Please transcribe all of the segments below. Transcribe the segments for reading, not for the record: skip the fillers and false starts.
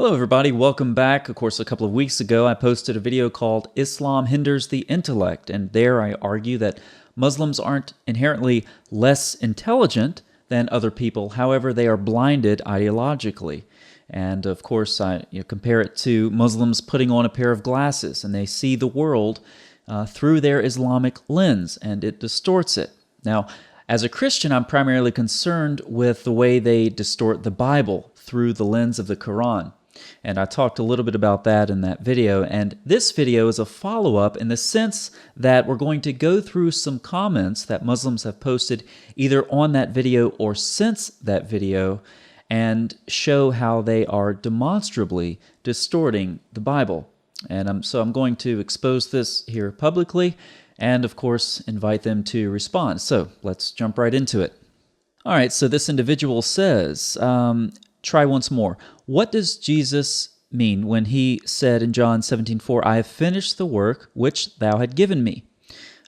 Hello everybody, welcome back. Of course, a couple of weeks ago I posted a video called Islam Hinders the Intellect, and there I argue that Muslims aren't inherently less intelligent than other people. However, they are blinded ideologically. And of course, I compare it to Muslims putting on a pair of glasses, and they see the world through their Islamic lens, and it distorts it. Now, as a Christian, I'm primarily concerned with the way they distort the Bible through the lens of the Quran. And I talked a little bit about that in that video, and this video is a follow-up in the sense that we're going to go through some comments that Muslims have posted either on that video or since that video and show how they are demonstrably distorting the Bible. And so I'm going to expose this here publicly and, of course, invite them to respond. So let's jump right into it. All right, so this individual says, try once more. What does Jesus mean when he said in John 17:4, I have finished the work which thou had given me,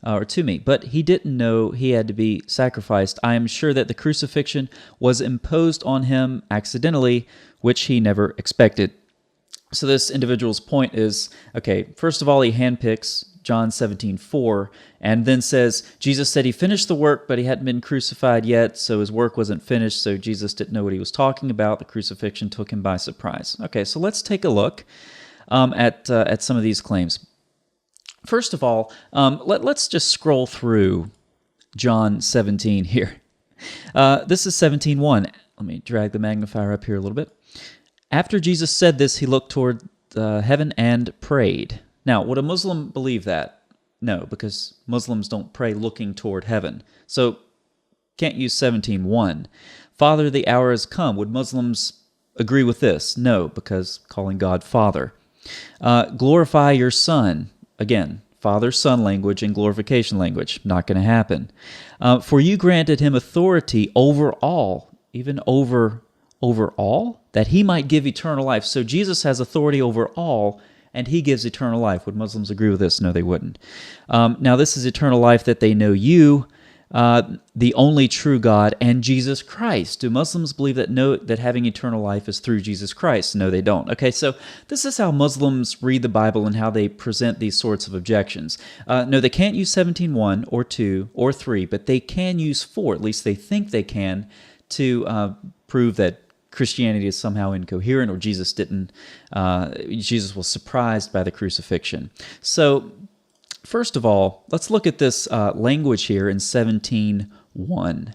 or to me? But he didn't know he had to be sacrificed. I am sure that the crucifixion was imposed on him accidentally, which he never expected. So this individual's point is, okay, first of all, he handpicks John 17:4, and then says, Jesus said he finished the work, but he hadn't been crucified yet, so his work wasn't finished, so Jesus didn't know what he was talking about. The crucifixion took him by surprise. Okay, so let's take a look at some of these claims. First of all, let's just scroll through John 17 here. This is 17:1. Let me drag the magnifier up here a little bit. After Jesus said this, he looked toward heaven and prayed. Now, would a Muslim believe that? No, because Muslims don't pray looking toward heaven. So, can't use 17:1. Father, the hour has come. Would Muslims agree with this? No, because calling God Father. Glorify your Son. Again, Father-Son language and glorification language. Not going to happen. For you granted him authority over all, even over all, that he might give eternal life. So Jesus has authority over all, and he gives eternal life. Would Muslims agree with this? No, they wouldn't. Now, this is eternal life, that they know you, the only true God, and Jesus Christ. Do Muslims believe that having eternal life is through Jesus Christ? No, they don't. Okay, so this is how Muslims read the Bible and how they present these sorts of objections. No, they can't use 17:1 or 2 or 3, but they can use 4, at least they think they can, to prove that Christianity is somehow incoherent, or Jesus was surprised by the crucifixion. So, first of all, let's look at this language here in 17:1.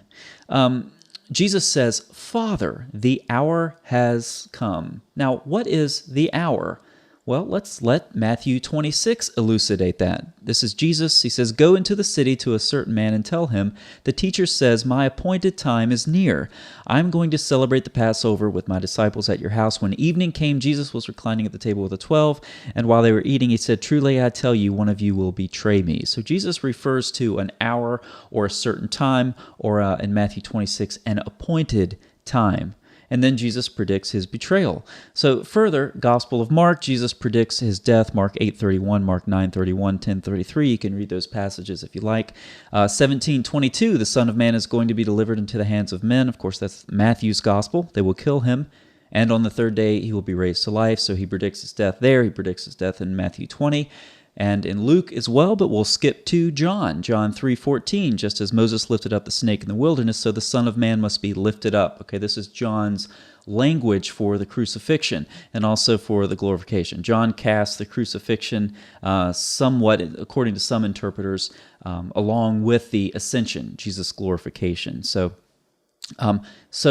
Jesus says, Father, the hour has come. Now, what is the hour? Well, let's let Matthew 26 elucidate that. This is Jesus. He says, Go into the city to a certain man and tell him, the teacher says, my appointed time is near. I'm going to celebrate the Passover with my disciples at your house. When evening came, Jesus was reclining at the table with the 12, and while they were eating, he said, Truly I tell you, one of you will betray me. So Jesus refers to an hour or a certain time, or in Matthew 26, an appointed time. And then Jesus predicts his betrayal. So further, Gospel of Mark, Jesus predicts his death, Mark 8:31, Mark 9:31, 10:33. You can read those passages if you like. 17:22, the Son of Man is going to be delivered into the hands of men. Of course, that's Matthew's Gospel. They will kill him, and on the third day he will be raised to life. So he predicts his death there. He predicts his death in Matthew 20. And in Luke as well, but we'll skip to John 3:14, just as Moses lifted up the snake in the wilderness, so the Son of Man must be lifted up. Okay, this is John's language for the crucifixion and also for the glorification. John casts the crucifixion somewhat, according to some interpreters, along with the ascension, Jesus' glorification. So a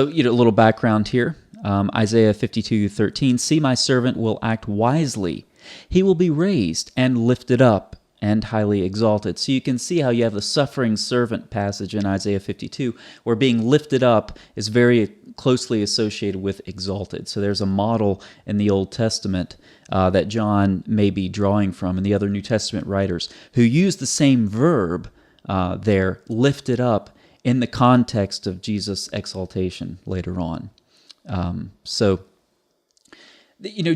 little background here. Isaiah 52:13, See, my servant will act wisely. He will be raised and lifted up and highly exalted. So you can see how you have the suffering servant passage in Isaiah 52, where being lifted up is very closely associated with exalted. So there's a model in the Old Testament that John may be drawing from, and the other New Testament writers, who use the same verb there, lifted up, in the context of Jesus' exaltation later on.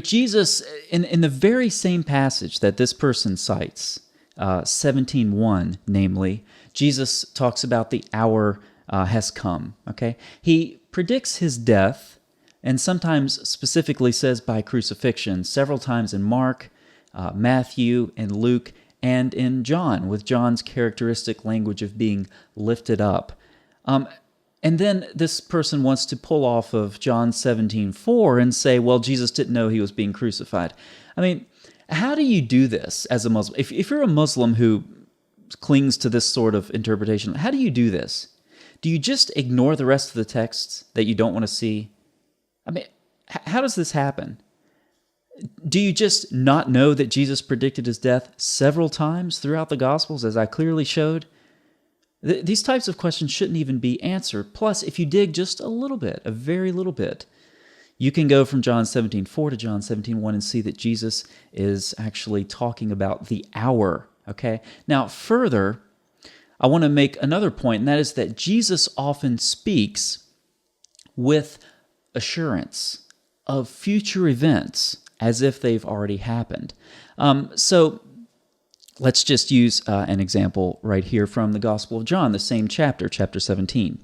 Jesus, in the very same passage that this person cites, 17:1, namely, Jesus talks about the hour has come, okay? He predicts his death and sometimes specifically says by crucifixion, several times in Mark, Matthew, and Luke, and in John, with John's characteristic language of being lifted up. And then this person wants to pull off of John 17:4 and say, well, Jesus didn't know he was being crucified. I mean, how do you do this as a Muslim? If you're a Muslim who clings to this sort of interpretation, how do you do this? Do you just ignore the rest of the texts that you don't want to see? I mean, how does this happen? Do you just not know that Jesus predicted his death several times throughout the Gospels, as I clearly showed? These types of questions shouldn't even be answered. Plus, if you dig just a little bit, a very little bit, you can go from John 17:4 to John 17:1 and see that Jesus is actually talking about the hour, okay? Now, further, I want to make another point, and that is that Jesus often speaks with assurance of future events as if they've already happened. So let's just use an example right here from the Gospel of John, the same chapter, chapter 17.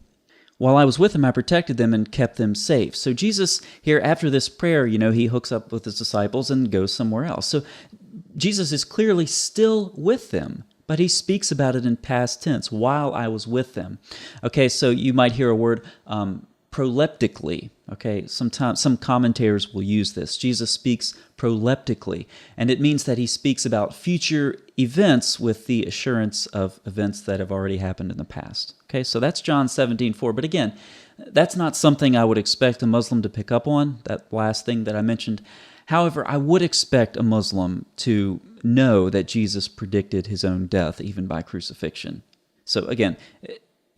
While I was with them, I protected them and kept them safe. So Jesus here, after this prayer, he hooks up with his disciples and goes somewhere else. So Jesus is clearly still with them, but he speaks about it in past tense, while I was with them. Okay, so you might hear a word proleptically. Okay, sometimes some commentators will use this. Jesus speaks proleptically, and it means that he speaks about future events with the assurance of events that have already happened in the past. Okay, so that's John 17:4. But again, that's not something I would expect a Muslim to pick up on, that last thing that I mentioned. However, I would expect a Muslim to know that Jesus predicted his own death, even by crucifixion. So again,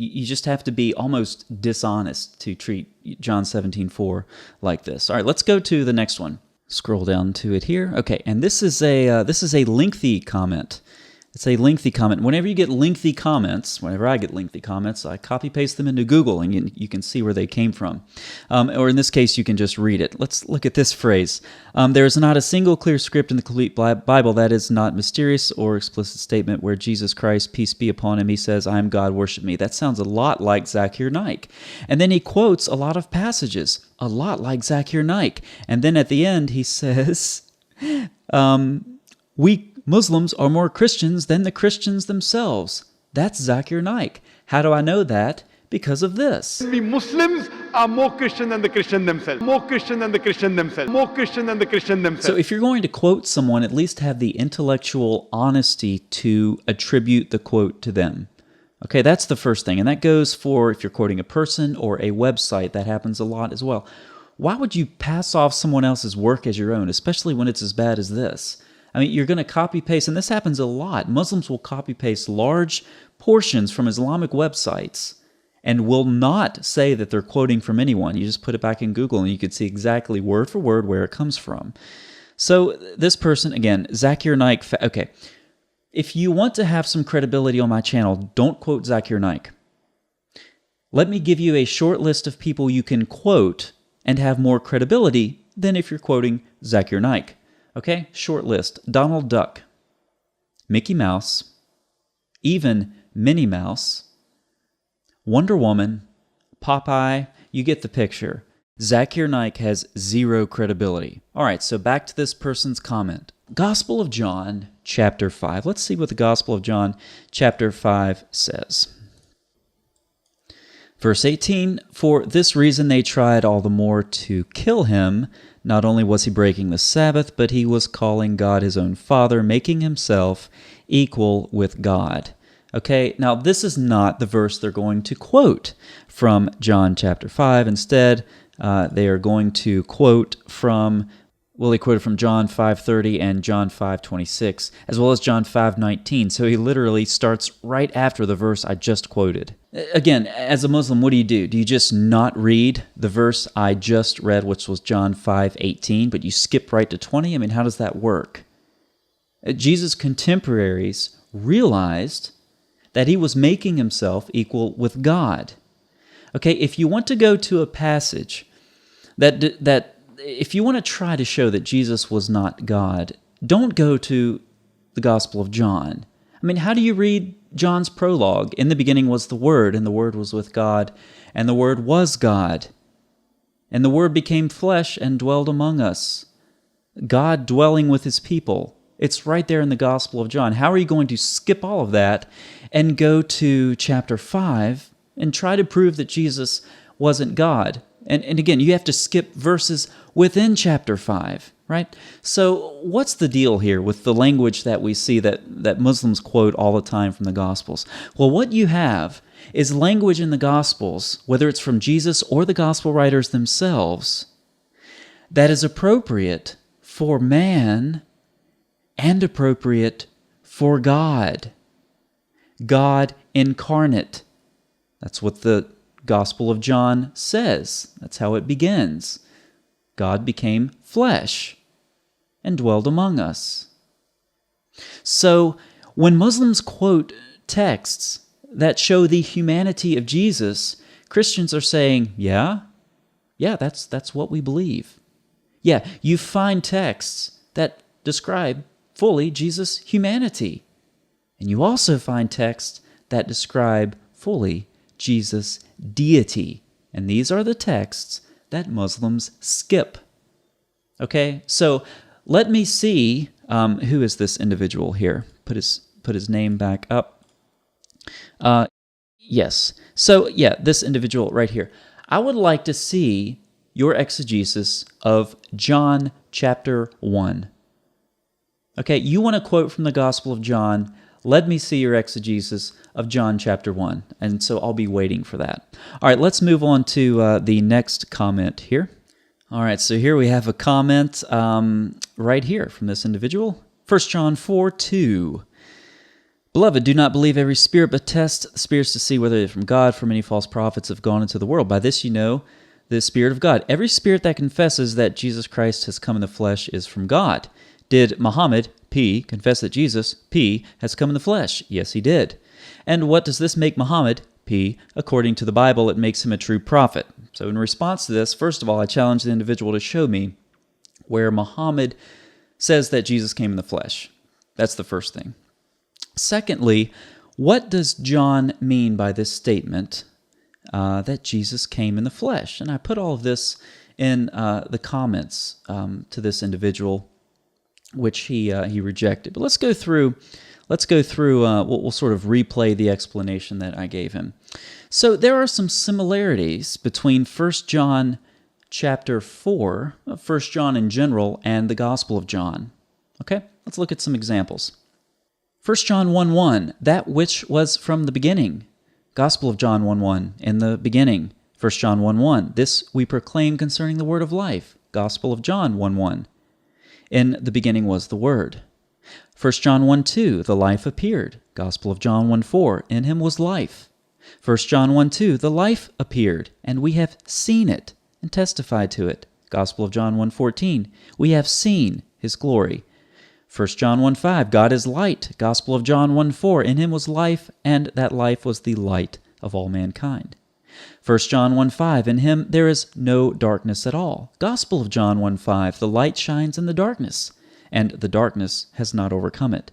you just have to be almost dishonest to treat John 17:4 like this. All right, let's go to the next one. Scroll down to it here. Okay, and this is a lengthy comment. It's a lengthy comment. Whenever you get lengthy comments, whenever I get lengthy comments, I copy-paste them into Google, and you can see where they came from. Or in this case, you can just read it. Let's look at this phrase. There is not a single clear script in the complete Bible that is not mysterious or explicit statement where Jesus Christ, peace be upon him, he says, I am God, worship me. That sounds a lot like Zakir Naik. And then he quotes a lot of passages, a lot like Zakir Naik. And then at the end, he says, we Muslims are more Christians than the Christians themselves. That's Zakir Naik. How do I know that? Because of this. We Muslims are more Christian than the Christian themselves. More Christian than the Christian themselves. More Christian than the Christian themselves. So if you're going to quote someone, at least have the intellectual honesty to attribute the quote to them. Okay, that's the first thing. And that goes for if you're quoting a person or a website. That happens a lot as well. Why would you pass off someone else's work as your own, especially when it's as bad as this? I mean, you're going to copy-paste, and this happens a lot. Muslims will copy-paste large portions from Islamic websites and will not say that they're quoting from anyone. You just put it back in Google, and you can see exactly word for word where it comes from. So this person, again, Zakir Naik, okay, if you want to have some credibility on my channel, don't quote Zakir Naik. Let me give you a short list of people you can quote and have more credibility than if you're quoting Zakir Naik. Okay, short list. Donald Duck, Mickey Mouse, even Minnie Mouse, Wonder Woman, Popeye, you get the picture. Zakir Naik has zero credibility. All right, so back to this person's comment. Gospel of John, chapter 5. Let's see what the Gospel of John, chapter 5 says. Verse 18, for this reason they tried all the more to kill him. Not only was he breaking the Sabbath, but he was calling God his own Father, making himself equal with God. Okay, now this is not the verse they're going to quote from John chapter 5. Instead, they are going to quote from, well, he quoted from John 5:30 and John 5:26, as well as John 5:19. So he literally starts right after the verse I just quoted. Again, as a Muslim, what do? Do you just not read the verse I just read, which was John 5:18, but you skip right to 20? I mean, how does that work? Jesus' contemporaries realized that he was making himself equal with God. Okay, if you want to go to a passage that if you want to try to show that Jesus was not God, don't go to the Gospel of John. I mean, how do you read John's prologue? In the beginning was the Word, and the Word was with God, and the Word was God. And the Word became flesh and dwelled among us. God dwelling with his people. It's right there in the Gospel of John. How are you going to skip all of that and go to chapter 5 and try to prove that Jesus wasn't God? And again, you have to skip verses within chapter 5, right? So what's the deal here with the language that we see that Muslims quote all the time from the Gospels? Well, what you have is language in the Gospels, whether it's from Jesus or the Gospel writers themselves, that is appropriate for man and appropriate for God. God incarnate. That's what the Gospel of John says. That's how it begins. God became flesh and dwelled among us. So when Muslims quote texts that show the humanity of Jesus, Christians are saying, yeah, that's what we believe. Yeah, you find texts that describe fully Jesus' humanity. And you also find texts that describe fully Jesus' deity. And these are the texts that Muslims skip. Okay, so let me see, who is this individual here? Put his name back up. Yes. So, yeah, this individual right here. I would like to see your exegesis of John chapter 1. Okay, you want to quote from the Gospel of John. Let me see your exegesis of John chapter 1. And so I'll be waiting for that. All right, let's move on to the next comment here. All right, so here we have a comment right here from this individual. 1 John 4:2. Beloved, do not believe every spirit, but test the spirits to see whether they are from God, for many false prophets have gone into the world. By this you know the Spirit of God. Every spirit that confesses that Jesus Christ has come in the flesh is from God. Did Muhammad, P, confess that Jesus, P, has come in the flesh? Yes, he did. And what does this make Muhammad, P? According to the Bible, it makes him a true prophet. So in response to this, first of all, I challenge the individual to show me where Muhammad says that Jesus came in the flesh. That's the first thing. Secondly, what does John mean by this statement that Jesus came in the flesh? And I put all of this in the comments to this individual, which he rejected. But let's go through. We'll sort of replay the explanation that I gave him. So there are some similarities between 1 John chapter 4, 1 John in general, and the Gospel of John. Okay, let's look at some examples. 1 John 1:1, that which was from the beginning. Gospel of John 1:1, in the beginning. 1 John 1:1, this we proclaim concerning the word of life. Gospel of John 1:1, in the beginning was the Word. 1 John 1:2, the life appeared. Gospel of John 1:4, in him was life. 1 John 1:2, the life appeared, and we have seen it and testified to it. Gospel of John 1:14, we have seen his glory. 1 John 1:5, God is light. Gospel of John 1:4, in him was life, and that life was the light of all mankind. 1 John 1:5, in him there is no darkness at all. Gospel of John 1:5, the light shines in the darkness, and the darkness has not overcome it.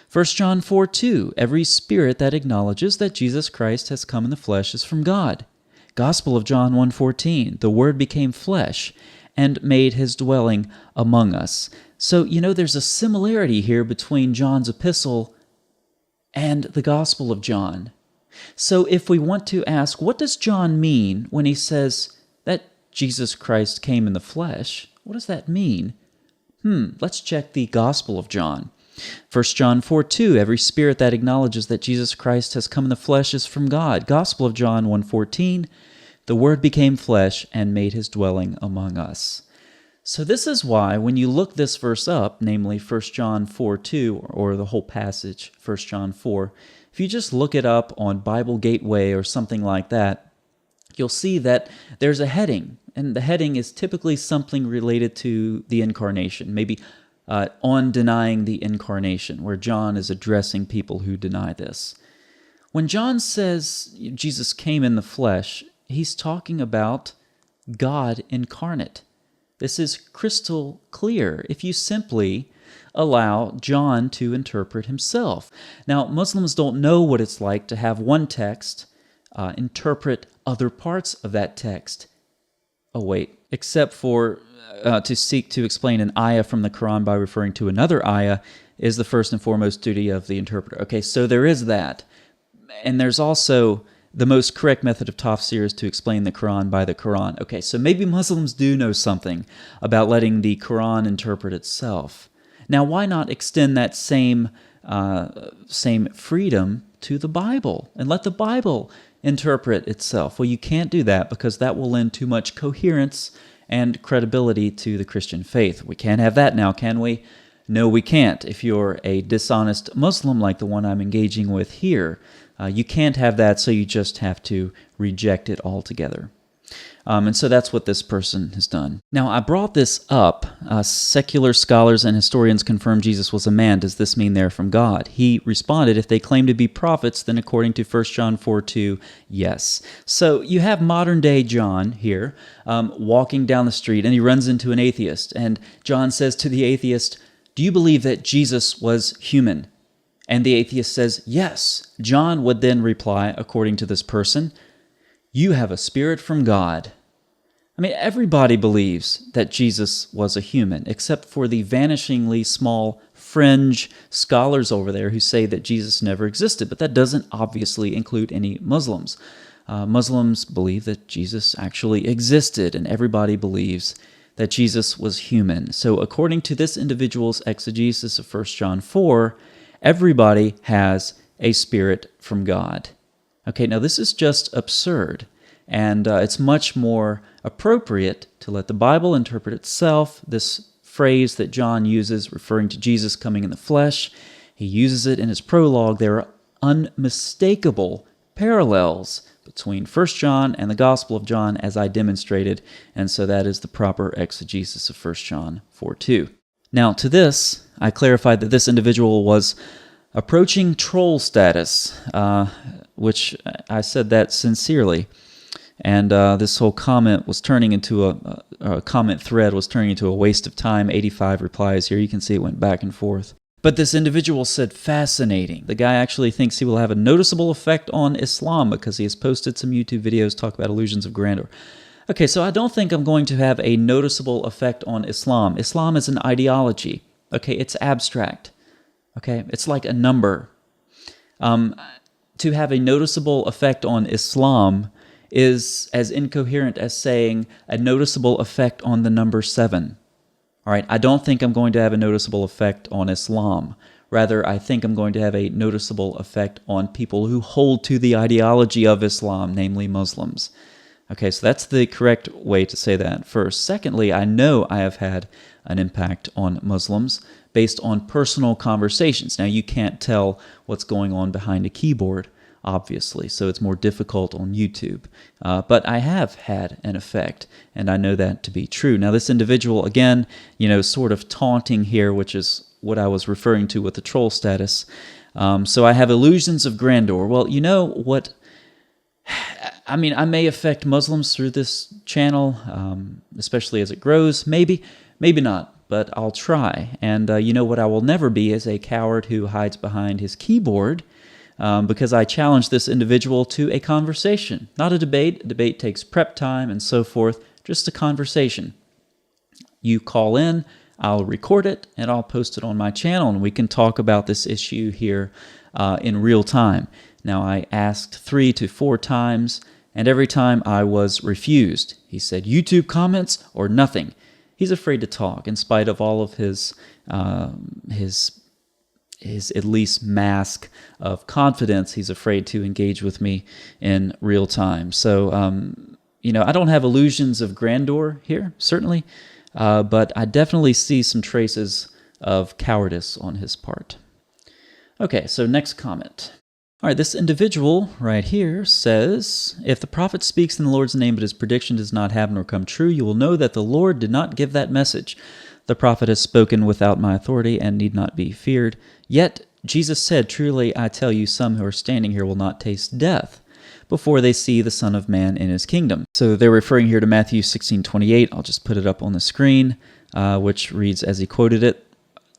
1 John 4:2, every spirit that acknowledges that Jesus Christ has come in the flesh is from God. Gospel of John 1:14, the Word became flesh and made his dwelling among us. So, there's a similarity here between John's epistle and the Gospel of John. So if we want to ask, what does John mean when he says that Jesus Christ came in the flesh? What does that mean? Let's check the Gospel of John. 1 John 4:2, every spirit that acknowledges that Jesus Christ has come in the flesh is from God. Gospel of John 1:14, the Word became flesh and made his dwelling among us. So this is why when you look this verse up, namely 1 John 4:2, or the whole passage, 1 John 4, if you just look it up on Bible Gateway or something like that, you'll see that there's a heading, and the heading is typically something related to the incarnation, maybe on denying the incarnation, where John is addressing people who deny this. When John says Jesus came in the flesh, he's talking about God incarnate. This is crystal clear if you simply allow John to interpret himself. Now, Muslims don't know what it's like to have one text interpret other parts of that text. Oh, wait. Except for to seek to explain an ayah from the Quran by referring to another ayah is the first and foremost duty of the interpreter. Okay, so there is that. And there's also the most correct method of tafsir is to explain the Quran by the Quran. Okay, so maybe Muslims do know something about letting the Quran interpret itself. Now, why not extend that same freedom to the Bible and let the Bible interpret itself? Well, you can't do that because that will lend too much coherence and credibility to the Christian faith. We can't have that now, can we? No, we can't. If you're a dishonest Muslim like the one I'm engaging with here, you can't have that, so you just have to reject it altogether. And so that's what this person has done. Now, I brought this up. Secular scholars and historians confirm Jesus was a man. Does this mean they're from God? He responded, if they claim to be prophets, then according to 1 John 4:2, yes. So you have modern-day John here walking down the street, and he runs into an atheist. And John says to the atheist, do you believe that Jesus was human? And the atheist says, yes. John would then reply, according to this person, you have a spirit from God. I mean, everybody believes that Jesus was a human, except for the vanishingly small fringe scholars over there who say that Jesus never existed. But that doesn't obviously include any Muslims. Muslims believe that Jesus actually existed, and everybody believes that Jesus was human. So according to this individual's exegesis of 1 John 4, everybody has a spirit from God. Okay, now this is just absurd, and it's much more appropriate to let the Bible interpret itself. This phrase that John uses referring to Jesus coming in the flesh, he uses it in his prologue. There are unmistakable parallels between 1 John and the Gospel of John, as I demonstrated, and so that is the proper exegesis of 1 John 4:2. Now, to this, I clarified that this individual was approaching troll status, which I said that sincerely, and this whole comment was turning into a comment thread was turning into a waste of time. 85 replies here. You can see it went back and forth. But this individual said, fascinating. The guy actually thinks he will have a noticeable effect on Islam because he has posted some YouTube videos talk about illusions of grandeur. Okay, so I don't think I'm going to have a noticeable effect on Islam. Islam is an ideology. Okay, it's abstract. Okay, it's like a number. To have a noticeable effect on Islam is as incoherent as saying a noticeable effect on the number 7. All right, I don't think I'm going to have a noticeable effect on Islam. Rather, I think I'm going to have a noticeable effect on people who hold to the ideology of Islam, namely Muslims. Okay, so that's the correct way to say that first. Secondly, I know I have had an impact on Muslims based on personal conversations. Now, you can't tell what's going on behind a keyboard, obviously, so it's more difficult on YouTube. But I have had an effect, and I know that to be true. Now, this individual, again, sort of taunting here, which is what I was referring to with the troll status. So I have illusions of grandeur. Well, you know what? I mean, I may affect Muslims through this channel, especially as it grows. Maybe not, but I'll try. And you know what I will never be is a coward who hides behind his keyboard, because I challenge this individual to a conversation, not a debate. A debate takes prep time and so forth, just a conversation. You call in, I'll record it, and I'll post it on my channel, and we can talk about this issue here in real time. Now, I asked 3 to 4 times, and every time I was refused. He said, YouTube comments or nothing. He's afraid to talk, in spite of all of his at least mask of confidence. He's afraid to engage with me in real time. So, I don't have illusions of grandeur here, certainly, but I definitely see some traces of cowardice on his part. Okay, so next comment. All right, this individual right here says, if the prophet speaks in the Lord's name but his prediction does not happen or come true, you will know that the Lord did not give that message. The prophet has spoken without my authority and need not be feared. Yet Jesus said, truly I tell you, some who are standing here will not taste death before they see the Son of Man in his kingdom. So they're referring here to Matthew 16:28. I'll just put it up on the screen, which reads as he quoted it.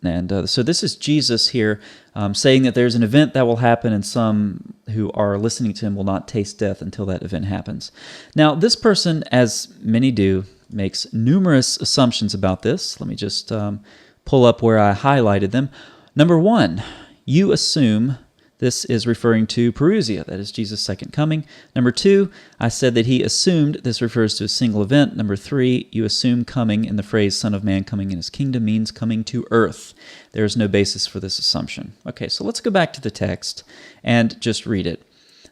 And so this is Jesus here saying that there's an event that will happen, and some who are listening to him will not taste death until that event happens. Now, this person, as many do, makes numerous assumptions about this. Let me just pull up where I highlighted them. Number one, you assume this is referring to parousia, that is Jesus' second coming. Number two, I said that he assumed this refers to a single event. Number three, you assume coming in the phrase Son of Man coming in his kingdom means coming to earth. There is no basis for this assumption. Okay, so let's go back to the text and just read it.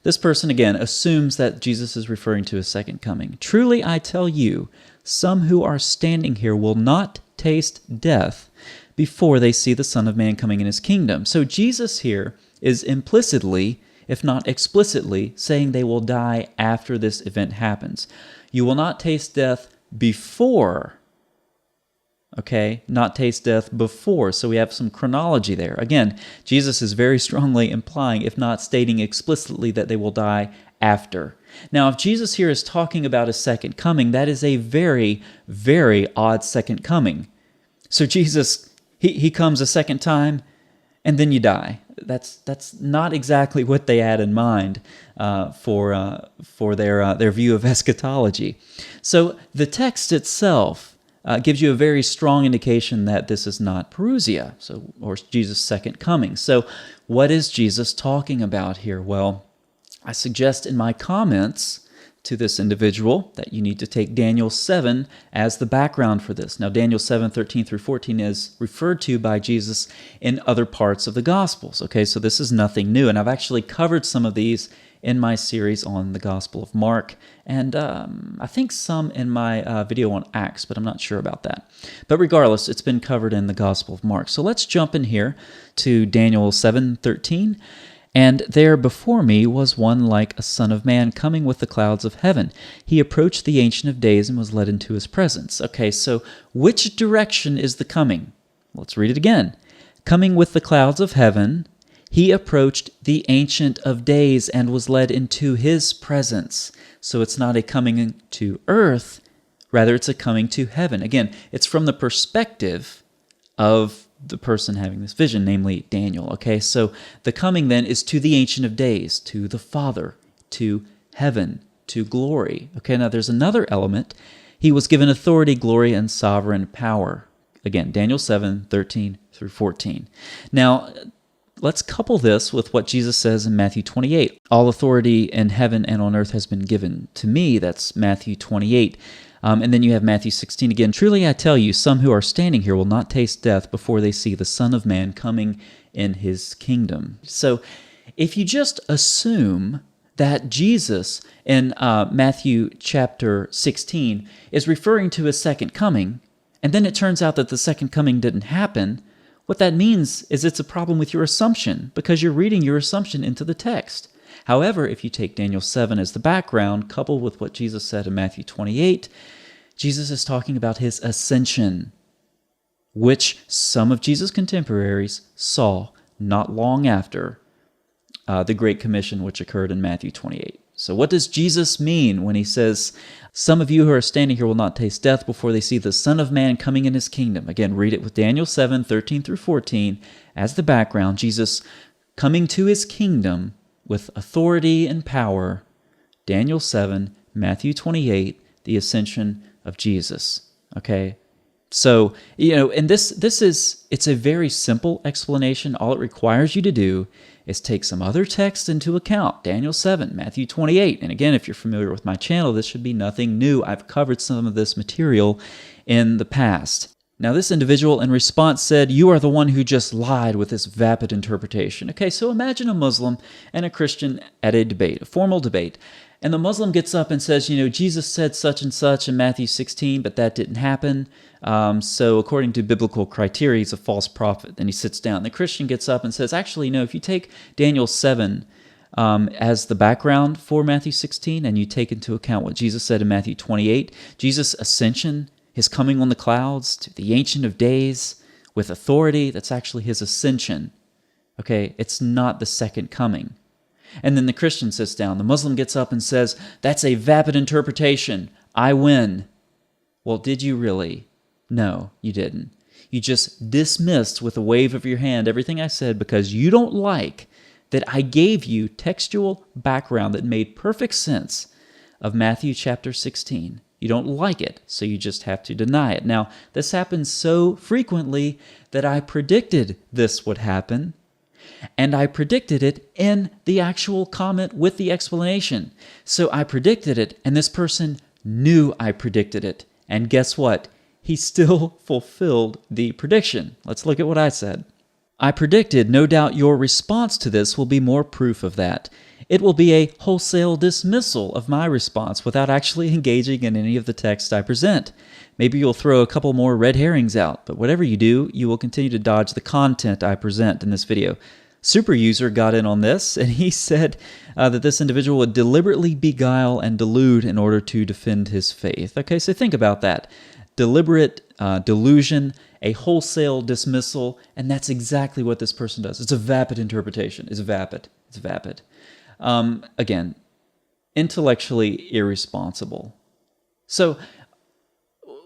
This person, again, assumes that Jesus is referring to his second coming. Truly, I tell you, some who are standing here will not taste death before they see the Son of Man coming in his kingdom. So Jesus here is implicitly, if not explicitly, saying they will die after this event happens. You will not taste death before, okay? Not taste death before. So we have some chronology there. Again, Jesus is very strongly implying, if not stating explicitly, that they will die after. Now, if Jesus here is talking about a second coming, that is a very, very odd second coming. So Jesus, he comes a second time, and then you die. That's not exactly what they had in mind for their view of eschatology. So the text itself gives you a very strong indication that this is not parousia, or Jesus' second coming. So what is Jesus talking about here? Well, I suggest in my comments to this individual that you need to take Daniel 7 as the background for this. Now, Daniel 7, 13 through 14 is referred to by Jesus in other parts of the Gospels. Okay, so this is nothing new, and I've actually covered some of these in my series on the Gospel of Mark, and I think some in my video on Acts, but I'm not sure about that. But regardless, it's been covered in the Gospel of Mark. So let's jump in here to Daniel 7, 13. And there before me was one like a son of man coming with the clouds of heaven. He approached the Ancient of Days and was led into his presence. Okay, so which direction is the coming? Let's read it again. Coming with the clouds of heaven, he approached the Ancient of Days and was led into his presence. So it's not a coming to earth, rather it's a coming to heaven. Again, it's from the perspective of the person having this vision, namely Daniel. Okay, so the coming then is to the Ancient of Days, to the Father, to heaven, to glory. Okay, now there's another element. He was given authority, glory, and sovereign power. Again, Daniel 7, 13 through 14. Now, let's couple this with what Jesus says in Matthew 28. All authority in heaven and on earth has been given to me. That's Matthew 28. And then you have Matthew 16 again. Truly I tell you, some who are standing here will not taste death before they see the Son of Man coming in his kingdom. So if you just assume that Jesus in Matthew chapter 16 is referring to his second coming, and then it turns out that the second coming didn't happen, what that means is it's a problem with your assumption, because you're reading your assumption into the text. However, if you take Daniel 7 as the background, coupled with what Jesus said in Matthew 28, Jesus is talking about his ascension, which some of Jesus' contemporaries saw not long after the Great Commission, which occurred in Matthew 28. So what does Jesus mean when he says, some of you who are standing here will not taste death before they see the Son of Man coming in his kingdom? Again, read it with Daniel 7, 13 through 14 as the background. Jesus coming to his kingdom with authority and power. Daniel 7, Matthew 28, the ascension of Jesus. Okay? So, and it's a very simple explanation. All it requires you to do is take some other text into account. Daniel 7, Matthew 28. And again, if you're familiar with my channel, this should be nothing new. I've covered some of this material in the past. Now, this individual in response said, you are the one who just lied with this vapid interpretation. Okay, so imagine a Muslim and a Christian at a debate, a formal debate. And the Muslim gets up and says, Jesus said such and such in Matthew 16, but that didn't happen. So according to biblical criteria, he's a false prophet. Then he sits down. The Christian gets up and says, actually, no, if you take Daniel 7 as the background for Matthew 16, and you take into account what Jesus said in Matthew 28, Jesus' ascension, his coming on the clouds to the Ancient of Days with authority, that's actually his ascension. Okay, it's not the second coming. And then the Christian sits down. The Muslim gets up and says, that's a vapid interpretation. I win. Well, did you really? No, you didn't. You just dismissed with a wave of your hand everything I said because you don't like that I gave you textual background that made perfect sense of Matthew chapter 16. You don't like it, so you just have to deny it. Now, this happens so frequently that I predicted this would happen, and I predicted it in the actual comment with the explanation. So I predicted it, and this person knew I predicted it. And guess what? He still fulfilled the prediction. Let's look at what I said. I predicted, no doubt your response to this will be more proof of that. It will be a wholesale dismissal of my response without actually engaging in any of the text I present. Maybe you'll throw a couple more red herrings out, but whatever you do, you will continue to dodge the content I present in this video. Super User got in on this, and he said that this individual would deliberately beguile and delude in order to defend his faith. Okay, so think about that. Deliberate delusion, a wholesale dismissal, and that's exactly what this person does. It's a vapid interpretation. It's vapid. It's vapid. Again, intellectually irresponsible. So,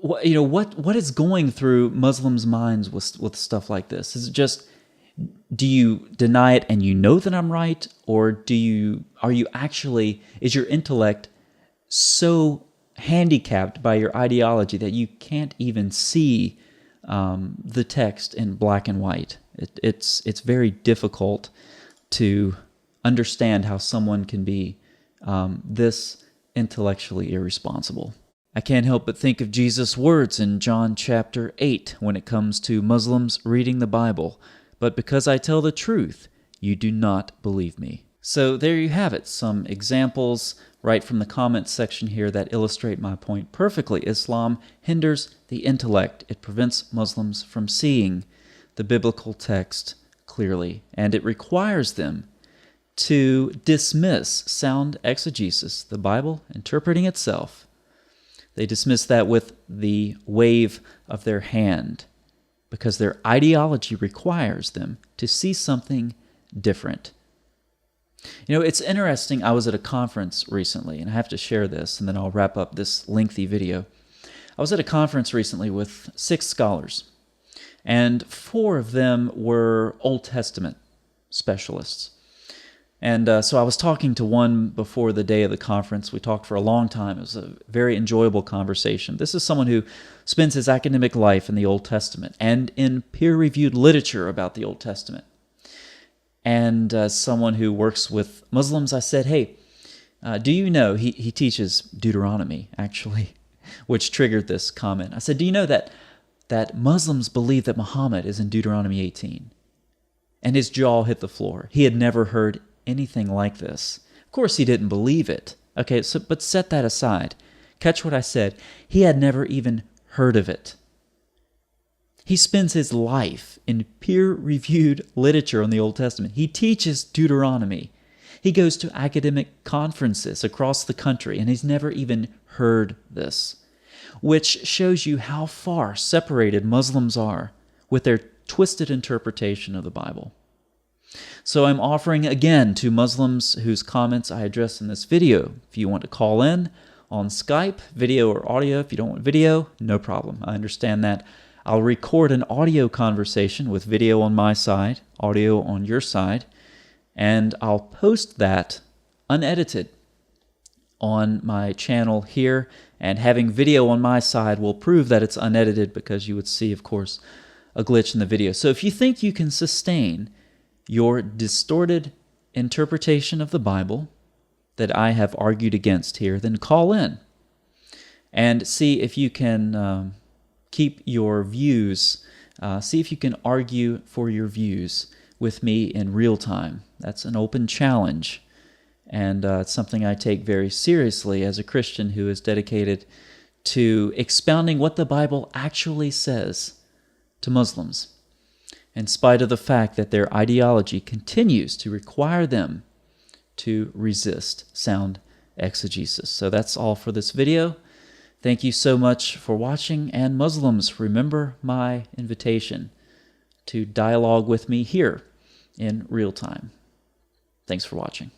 what is going through Muslims' minds with stuff like this? Is it just, do you deny it and you know that I'm right, or is your intellect so handicapped by your ideology that you can't even see the text in black and white? It's very difficult to understand how someone can be this intellectually irresponsible. I can't help but think of Jesus' words in John chapter 8 when it comes to Muslims reading the Bible. But because I tell the truth, you do not believe me. So there you have it, some examples right from the comments section here that illustrate my point perfectly. Islam hinders the intellect. It prevents Muslims from seeing the biblical text clearly, and it requires them to dismiss sound exegesis, the Bible interpreting itself. They dismiss that with the wave of their hand because their ideology requires them to see something different. It's interesting. I was at a conference recently, and I have to share this, and then I'll wrap up this lengthy video. I was at a conference recently with 6 scholars, and 4 of them were Old Testament specialists. And so I was talking to one before the day of the conference. We talked for a long time. It was a very enjoyable conversation. This is someone who spends his academic life in the Old Testament and in peer-reviewed literature about the Old Testament. And someone who works with Muslims, I said, hey, do you know, he teaches Deuteronomy, actually, which triggered this comment. I said, do you know that Muslims believe that Muhammad is in Deuteronomy 18? And his jaw hit the floor. He had never heard anything like this. Of course, he didn't believe it. Okay, but set that aside. Catch what I said. He had never even heard of it. He spends his life in peer-reviewed literature on the Old Testament. He teaches Deuteronomy. He goes to academic conferences across the country, and he's never even heard this, which shows you how far separated Muslims are with their twisted interpretation of the Bible. So I'm offering again to Muslims whose comments I address in this video. If you want to call in on Skype, video or audio, if you don't want video, no problem. I understand that. I'll record an audio conversation with video on my side, audio on your side, and I'll post that unedited on my channel here, and having video on my side will prove that it's unedited because you would see, of course, a glitch in the video. So if you think you can sustain your distorted interpretation of the Bible that I have argued against here, then call in and see if you can keep your views, see if you can argue for your views with me in real time. That's an open challenge, and it's something I take very seriously as a Christian who is dedicated to expounding what the Bible actually says to Muslims, in spite of the fact that their ideology continues to require them to resist sound exegesis. So that's all for this video. Thank you so much for watching, and Muslims, remember my invitation to dialogue with me here in real time. Thanks for watching.